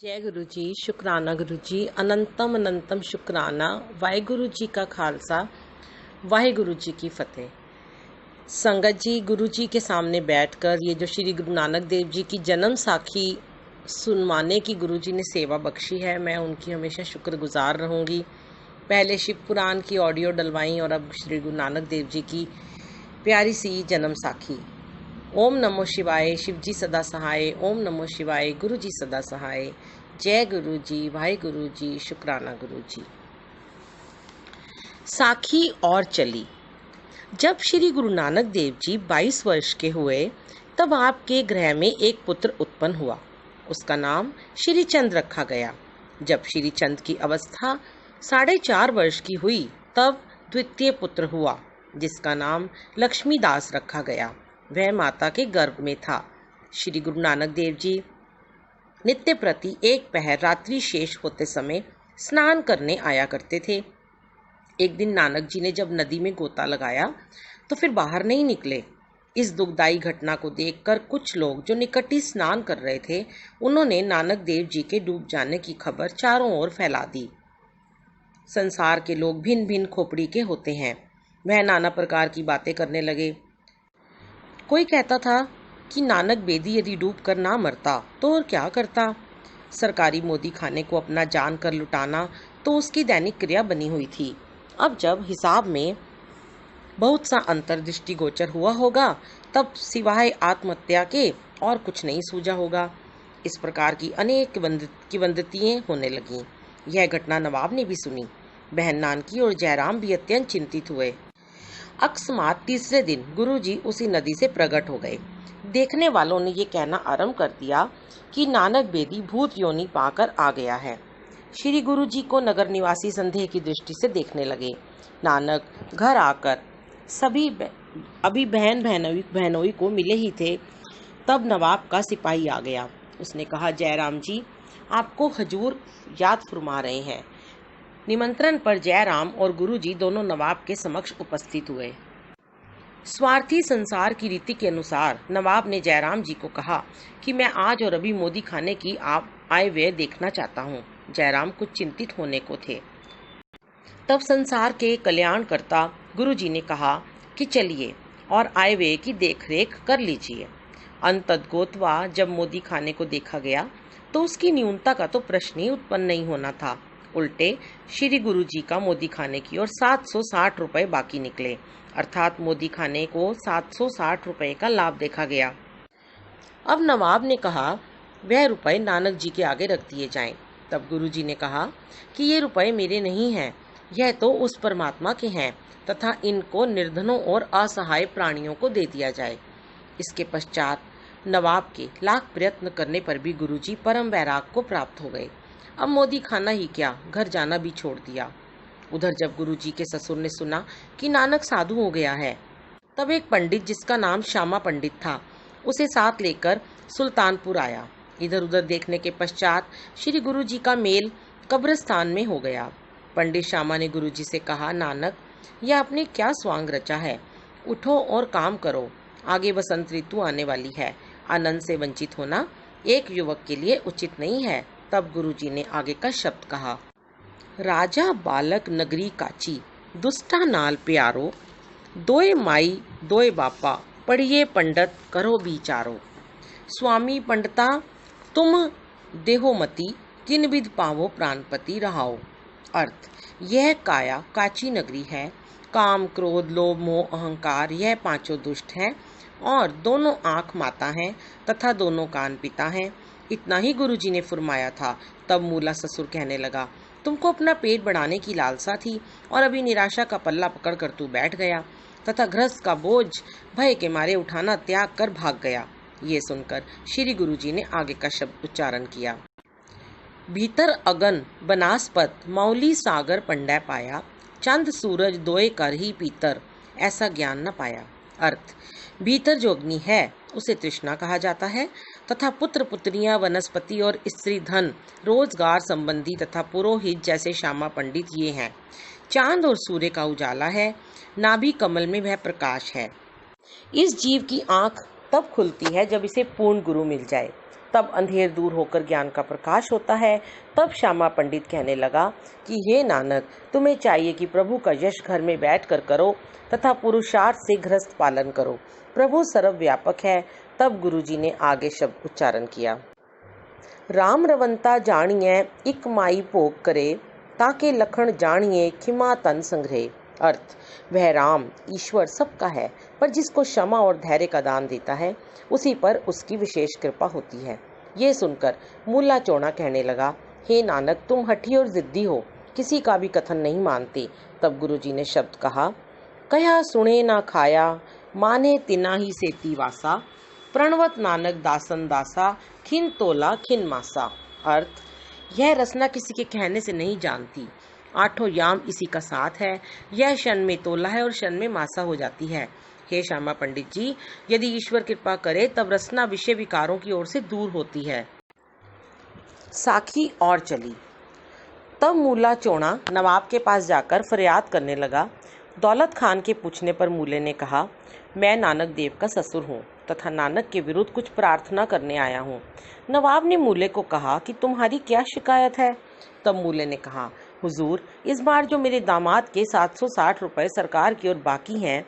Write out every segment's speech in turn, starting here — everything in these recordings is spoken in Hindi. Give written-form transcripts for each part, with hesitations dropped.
जय गुरु जी, शुकराना गुरु जी, अनंतम अनंतम शुकराना। वाहिगुरु जी का खालसा, वाहिगुरु जी की फतेह। संगत जी, गुरु जी के सामने बैठकर ये जो श्री गुरु नानक देव जी की जन्म साखी सुनवाने की गुरु जी ने सेवा बख्शी है, मैं उनकी हमेशा शुक्रगुजार रहूँगी। पहले शिव पुराण की ऑडियो डलवाई और अब श्री गुरु नानक देव जी की प्यारी सी जन्म साखी। ओम नमो शिवाय, शिव जी सदा सहाय। ओम नमो शिवाय, गुरु जी सदा सहाय। जय गुरु जी, भाई गुरु जी, शुक्राना गुरु जी। साखी और चली। जब श्री गुरु नानक देव जी 22 वर्ष के हुए तब आपके गृह में एक पुत्र उत्पन्न हुआ। उसका नाम श्री चंद रखा गया। जब श्री चंद की अवस्था 4.5 वर्ष की हुई तब द्वितीय पुत्र हुआ, जिसका नाम लक्ष्मीदास रखा गया। वह माता के गर्भ में था। श्री गुरु नानक देव जी नित्य प्रति एक पहर रात्रि शेष होते समय स्नान करने आया करते थे। एक दिन नानक जी ने जब नदी में गोता लगाया तो फिर बाहर नहीं निकले। इस दुखदायी घटना को देखकर कुछ लोग जो निकट ही स्नान कर रहे थे, उन्होंने नानक देव जी के डूब जाने की खबर चारों ओर फैला दी। संसार के लोग भिन्न भिन्न खोपड़ी के होते हैं। वह नाना प्रकार की बातें करने लगे। कोई कहता था कि नानक बेदी यदि डूब कर ना मरता तो और क्या करता। सरकारी मोदी खाने को अपना जान कर लुटाना तो उसकी दैनिक क्रिया बनी हुई थी। अब जब हिसाब में बहुत सा अंतर दृष्टिगोचर हुआ होगा तब सिवाय आत्महत्या के और कुछ नहीं सूझा होगा। इस प्रकार की अनेक किंवदंतियां होने लगीं। यह घटना नवाब ने भी सुनी। बहन नानकी और जयराम भी अत्यंत चिंतित हुए। अकस्मात तीसरे दिन गुरुजी उसी नदी से प्रकट हो गए। देखने वालों ने ये कहना आरंभ कर दिया कि नानक बेदी भूत योनि पाकर आ गया है। श्री गुरुजी को नगर निवासी संदेह की दृष्टि से देखने लगे। नानक घर आकर सभी अभी बहनोई को मिले ही थे तब नवाब का सिपाही आ गया। उसने कहा, जयराम जी आपको हजूर याद फरमा रहे हैं। निमंत्रण पर जयराम और गुरुजी दोनों नवाब के समक्ष उपस्थित हुए। स्वार्थी संसार की रीति के अनुसार नवाब ने जयराम जी को कहा कि मैं आज और अभी मोदी खाने की आप आय व्यय देखना चाहता हूँ। जयराम कुछ चिंतित होने को थे। तब संसार के कल्याणकर्ता गुरुजी ने कहा कि चलिए और आय व्यय की देखरेख कर लीजिए। अंततगोतवा जब मोदी खाने को देखा गया तो उसकी न्यूनता का तो प्रश्न ही उत्पन्न नहीं होना था। उल्टे श्री गुरु जी का मोदी खाने की ओर 760 रुपए बाकी निकले, अर्थात मोदी खाने को 760 रुपए का लाभ देखा गया। अब नवाब ने कहा वह रुपए नानक जी के आगे रख दिए जाएं। तब गुरु जी ने कहा कि ये रुपए मेरे नहीं हैं, यह तो उस परमात्मा के हैं तथा इनको निर्धनों और असहाय प्राणियों को दे दिया जाए। इसके पश्चात नवाब के लाख प्रयत्न करने पर भी गुरुजी परम वैराग को प्राप्त हो गए। अब मोदी खाना ही क्या, घर जाना भी छोड़ दिया। उधर जब गुरुजी के ससुर ने सुना कि नानक साधु हो गया है, तब एक पंडित जिसका नाम श्यामा पंडित था, उसे साथ लेकर सुल्तानपुर आया। इधर उधर देखने के पश्चात श्री गुरुजी का मेल कब्रिस्तान में हो गया। पंडित श्यामा ने गुरुजी से कहा, नानक यह आपने क्या स्वांग रचा है, उठो और काम करो। आगे बसंत ऋतु आने वाली है, आनंद से वंचित होना एक युवक के लिए उचित नहीं है। तब गुरुजी ने आगे का शब्द कहा, राजा बालक नगरी काची, दुष्टा नाल प्यारो, दोए माई दोए बापा, पढ़िए पंडित करो विचारो। स्वामी पंडिता तुम देहोमती, किन विध पावो प्राणपति रहाओ। अर्थ, यह काया काची नगरी है। काम क्रोध लोभ मोह अहंकार यह पांचों दुष्ट हैं और दोनों आंख माता हैं तथा दोनों कान पिता हैं। इतना ही गुरुजी ने फरमाया था। तब मूला ससुर कहने लगा, तुमको अपना पेट बढ़ाने की लालसा थी और अभी निराशा का पल्ला पकड़कर तू बैठ गया तथा गृहस्थ का बोझ भय के मारे उठाना त्याग कर भाग गया। ये सुनकर श्री गुरुजी ने आगे का शब्द उच्चारण किया, भीतर अगन बनास्पत मौली सागर पंडै पाया, चंद सूरज दोए कर ही पीतर, ऐसा ज्ञान न पाया। अर्थ, भीतर जो अग्नि है उसे तृष्णा कहा जाता है तथा पुत्र पुत्रियां वनस्पति और स्त्री धन रोजगार संबंधी तथा पुरोहित जैसे श्यामा पंडित ये हैं। चांद और सूर्य का उजाला है, नाभि कमल में वह प्रकाश है। इस जीव की आंख तब खुलती है जब इसे पूर्ण गुरु मिल जाए। तब अंधेर दूर होकर ज्ञान का प्रकाश होता है। तब श्यामा पंडित कहने लगा कि हे नानक, तुम्हें चाहिए कि प्रभु का यश घर में बैठकर करो तथा पुरुषार्थ से गृहस्थ पालन करो। प्रभु सर्वव्यापक है। तब गुरुजी ने आगे शब्द उच्चारण किया, राम रवंता जानिए इक माई भोग करे, ताके लखन जानिए खिमा तन संग्रहे। अर्थ, वह राम ईश्वर सबका है, पर जिसको क्षमा और धैर्य का दान देता है उसी पर उसकी विशेष कृपा होती है। ये सुनकर मुल्ला चौड़ा कहने लगा, हे नानक, तुम हठी और जिद्दी हो, किसी का भी कथन नहीं मानते। तब गुरुजी ने शब्द कहा, कहा सुने ना खाया, माने तिना ही सेती वासा, प्रणवत नानक दासन दासा, खिन तोला खिन मासा। अर्थ, यह रसना किसी के कहने से नहीं जानती, आठों याम इसी का साथ है। यह क्षण में तोला है और क्षण में मासा हो जाती है। हे श्यामा पंडित जी, यदि ईश्वर कृपा करे तब रसना विषय विकारों की ओर से दूर होती है। साखी और चली। तब मुल्ला चौड़ा नवाब के पास जाकर फरियाद करने लगा। दौलत खान के पूछने पर मूले ने कहा, मैं नानक देव का ससुर हूँ तथा नानक के विरुद्ध कुछ प्रार्थना करने आया हूँ। नवाब ने मूले को कहा कि तुम्हारी क्या शिकायत है। तब मूले ने कहा, हुजूर, इस बार जो मेरे दामाद के 760 रुपए सरकार की ओर बाकी हैं,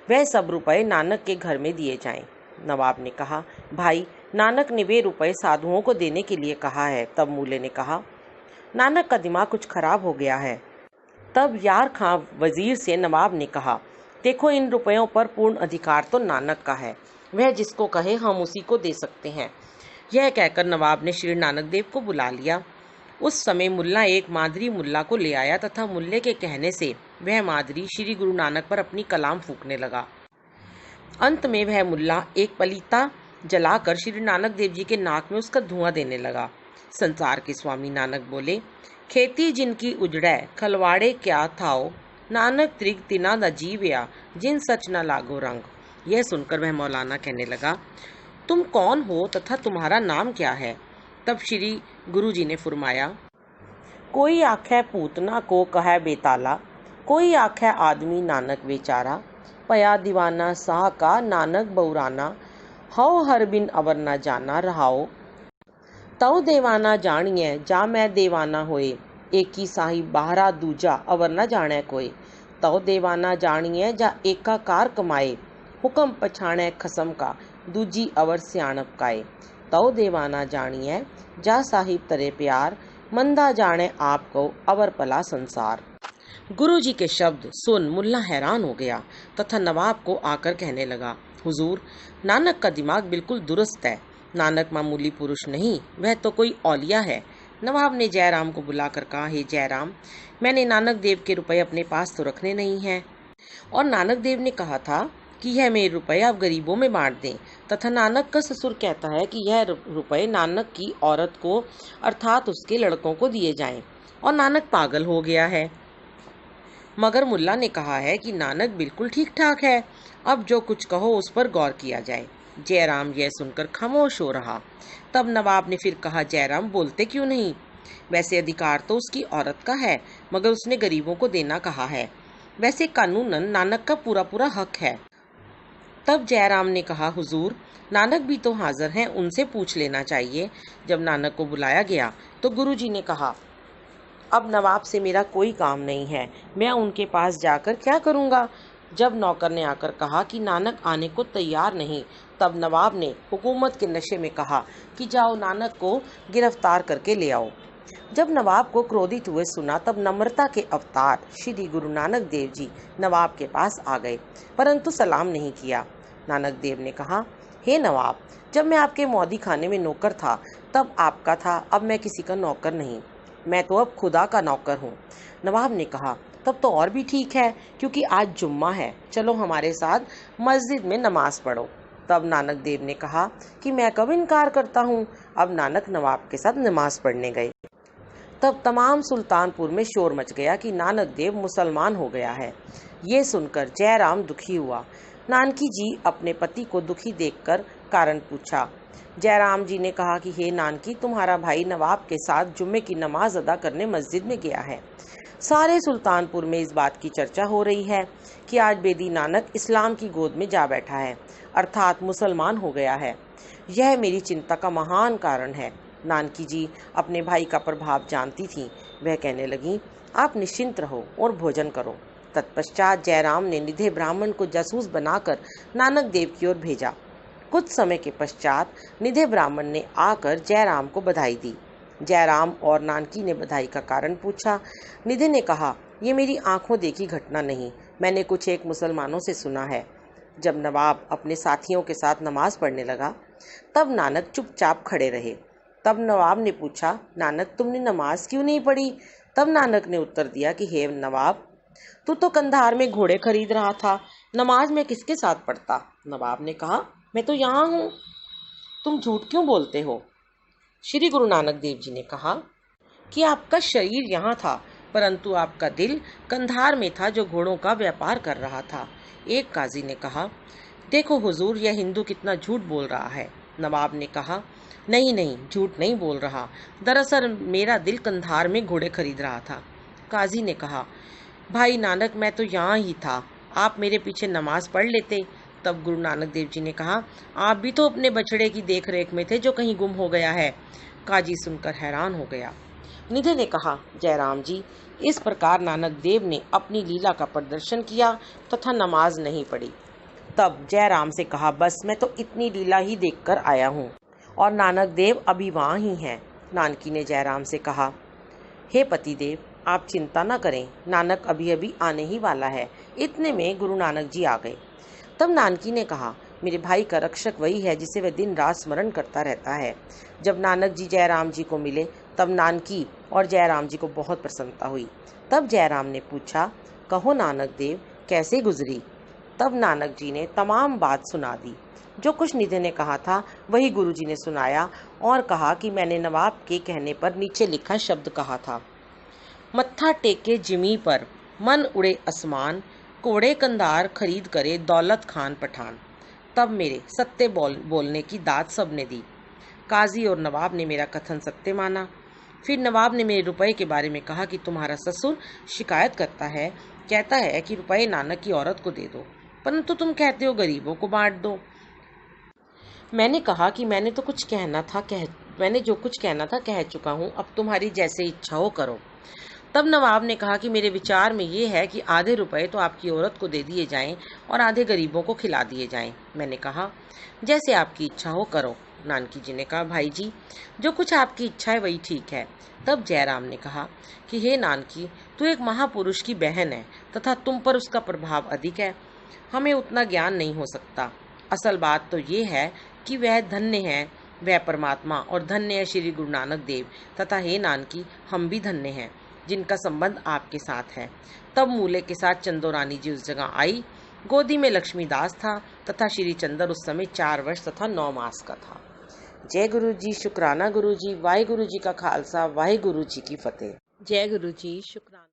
वह सब रुपए नानक के घर में दिए जाएं। नवाब ने कहा, भाई, नानक ने वे रुपए साधुओं को देने के लिए कहा है। तब मूले ने कहा, नानक का दिमाग कुछ खराब हो गया है। तब यार खां वजीर से नवाब ने कहा, देखो, इन रुपयों पर पूर्ण अधिकार तो नानक का है, वह जिसको कहे हम उसी को दे सकते हैं। यह कहकर नवाब ने श्री नानक देव को बुला लिया। उस समय मुल्ला एक मादरी मुल्ला को ले आया तथा मुल्ले के कहने से वह मादरी श्री गुरु नानक पर अपनी कलाम फूंकने लगा। अंत में वह मुल्ला एक पलीता जलाकर श्री नानक देव जी के नाक में उसका धुआं देने लगा। संसार के स्वामी नानक बोले, खेती जिनकी उजड़ै खलवाड़े क्या थाओ, नानक त्रिग तिना न जीव्या, जिन सच न लागो रंग। यह सुनकर वह मौलाना कहने लगा, तुम कौन हो तथा तुम्हारा नाम क्या है। तब श्री गुरु जी ने फरमाया, कोई आखे पूतना को कहे बेताला, कोई आखे आदमी नानक बेचारा, पया दीवाना साह का नानक बौराना, हौ हर बिन अवर न जाना रहाओ। तव देवाना जानिए जा मैं देवाना होए, एकी साहिब बाहरा दूजा अवर न जाने कोई। तव देवाना जानिए जा एका कार कमाए, हुक्म पछाणे खसम का, दूजी अवर सियाणप काए। तव देवाना जानिए जा साहिब तरे प्यार, मंदा जाने आपको अवर पला संसार। गुरु जी के शब्द सुन मुल्ला हैरान हो गया तथा नवाब को आकर कहने लगा, हुजूर, नानक का दिमाग बिल्कुल दुरुस्त है। नानक मामूली पुरुष नहीं, वह तो कोई औलिया है। नवाब ने जयराम को बुलाकर कहा, हे जयराम, मैंने नानक देव के रुपए अपने पास तो रखने नहीं हैं, और नानक देव ने कहा था कि यह मेरे रुपए आप गरीबों में बांट दें, तथा नानक का ससुर कहता है कि यह रुपए नानक की औरत को अर्थात उसके लड़कों को दिए जाएं, और नानक पागल हो गया है। मगर मुल्ला ने कहा है कि नानक बिल्कुल ठीक ठाक है, अब जो कुछ कहो उस पर गौर किया जाए। जयराम यह सुनकर खामोश हो रहा। तब नवाब ने फिर कहा, जयराम, बोलते क्यों नहीं? वैसे अधिकार तो उसकी औरत का है, मगर उसने गरीबों को देना कहा है। वैसे कानूनन नानक का पूरा पूरा हक है। तब जयराम ने कहा, हुजूर, नानक भी तो हाजिर हैं, उनसे पूछ लेना चाहिए। जब नानक को बुलाया गया तो गुरुजी ने कहा, अब नवाब से मेरा कोई काम नहीं है, मैं उनके पास जाकर क्या करूँगा। जब नौकर ने आकर कहा कि नानक आने को तैयार नहीं, तब नवाब ने हुकूमत के नशे में कहा कि जाओ नानक को गिरफ्तार करके ले आओ। जब नवाब को क्रोधित हुए सुना, तब नम्रता के अवतार श्री गुरु नानक देव जी नवाब के पास आ गए, परंतु सलाम नहीं किया। नानक देव ने कहा, हे नवाब, जब मैं आपके मौदी खाने में नौकर था तब आपका था, अब मैं किसी का नौकर नहीं, मैं तो अब खुदा का नौकर हूँ। नवाब ने कहा, तब तो और भी ठीक है, क्योंकि आज जुम्मा है, चलो हमारे साथ मस्जिद में नमाज पढ़ो। तब नानक देव ने कहा कि मैं कब इनकार करता हूँ। अब नानक नवाब के साथ नमाज पढ़ने गए। तब तमाम सुल्तानपुर में शोर मच गया कि नानक देव मुसलमान हो गया है। ये सुनकर जयराम दुखी हुआ। नानकी जी अपने पति को दुखी देखकर कारण पूछा। जयराम जी ने कहा कि हे नानकी, तुम्हारा भाई नवाब के साथ जुम्मे की नमाज अदा करने मस्जिद में गया है। सारे सुल्तानपुर में इस बात की चर्चा हो रही है कि आज बेदी नानक इस्लाम की गोद में जा बैठा है, अर्थात मुसलमान हो गया है। यह मेरी चिंता का महान कारण है। नानकी जी अपने भाई का प्रभाव जानती थीं। वह कहने लगी, आप निश्चिंत रहो और भोजन करो। तत्पश्चात जयराम ने निधे ब्राह्मण को जासूस बनाकर नानक देव की ओर भेजा। कुछ समय के पश्चात निधे ब्राह्मण ने आकर जयराम को बधाई दी। जयराम और नानकी ने बधाई का कारण पूछा। निधे ने कहा, ये मेरी आंखों देखी घटना नहीं, मैंने कुछ एक मुसलमानों से सुना है। जब नवाब अपने साथियों के साथ नमाज पढ़ने लगा तब नानक चुपचाप खड़े रहे। तब नवाब ने पूछा, नानक तुमने नमाज क्यों नहीं पढ़ी? तब नानक ने उत्तर दिया कि हे नवाब, तू तो कंधार में घोड़े खरीद रहा था, नमाज में किसके साथ पढ़ता? नवाब ने कहा, मैं तो यहाँ हूँ, तुम झूठ क्यों बोलते हो? श्री गुरु नानक देव जी ने कहा कि आपका शरीर यहाँ था परंतु आपका दिल कंधार में था जो घोड़ों का व्यापार कर रहा था। एक काजी ने कहा, देखो हुजूर, यह हिंदू कितना झूठ बोल रहा है। नवाब ने कहा, नहीं नहीं, झूठ नहीं बोल रहा, दरअसल मेरा दिल कंधार में घोड़े खरीद रहा था। काजी ने कहा, भाई नानक, मैं तो यहाँ ही था, आप मेरे पीछे नमाज पढ़ लेते। तब गुरु नानक देव जी ने कहा, आप भी तो अपने बछड़े की देख रेख में थे जो कहीं गुम हो गया है। काजी सुनकर हैरान हो गया। निधे ने कहा, जयराम जी, इस प्रकार नानक देव ने अपनी लीला का प्रदर्शन किया तथा नमाज नहीं पढ़ी। तब जयराम से कहा, बस मैं तो इतनी लीला ही देखकर आया हूँ और नानक देव अभी वहाँ ही हैं। नानकी ने जयराम से कहा, हे पतिदेव, आप चिंता न करें, नानक अभी अभी आने ही वाला है। इतने में गुरु नानक जी आ गए। तब नानकी ने कहा, मेरे भाई का रक्षक वही है जिसे वह दिन रात स्मरण करता रहता है। जब नानक जी जयराम जी को मिले तब नानकी और जयराम जी को बहुत प्रसन्नता हुई। तब जयराम ने पूछा, कहो नानक देव, कैसे गुजरी? तब नानक जी ने तमाम बात सुना दी। जो कुछ निधे ने कहा था वही गुरु जी ने सुनाया और कहा कि मैंने नवाब के कहने पर नीचे लिखा शब्द कहा था, मत्था टेके जिमी पर, मन उड़े आसमान, कोड़े कंधार खरीद करे दौलत खान पठान। तब मेरे सत्य बोलने की दाद सबने दी। काजी और नवाब ने मेरा कथन सत्य माना। फिर नवाब ने मेरे रुपए के बारे में कहा कि तुम्हारा ससुर शिकायत करता है, कहता है कि रुपए नानक की औरत को दे दो, परंतु तुम कहते हो गरीबों को बांट दो। मैंने कहा कि मैंने जो कुछ कहना था कह चुका हूँ, अब तुम्हारी जैसे इच्छा हो करो। तब नवाब ने कहा कि मेरे विचार में ये है कि आधे रुपए तो आपकी औरत को दे दिए जाएं और आधे गरीबों को खिला दिए जाएं। मैंने कहा, जैसे आपकी इच्छा हो करो। नानकी जी ने कहा, भाई जी, जो कुछ आपकी इच्छा है वही ठीक है। तब जयराम ने कहा कि हे नानकी, तू एक महापुरुष की बहन है तथा तुम पर उसका प्रभाव अधिक है, हमें उतना ज्ञान नहीं हो सकता। असल बात तो ये है कि वह धन्य है, वह परमात्मा, और धन्य है श्री गुरु नानक देव, तथा हे नानकी, हम भी धन्य हैं जिनका संबंध आपके साथ है। तब मूले के साथ चंदोरानी जी उस जगह आई। गोदी में लक्ष्मीदास था तथा श्री चंदर उस समय 4 वर्ष तथा 9 मास का था। जय गुरु जी, शुक्राना गुरु जी, वाहे गुरु जी का खालसा, वाहे गुरु जी की फतेह। जय गुरु जी, शुक्राना।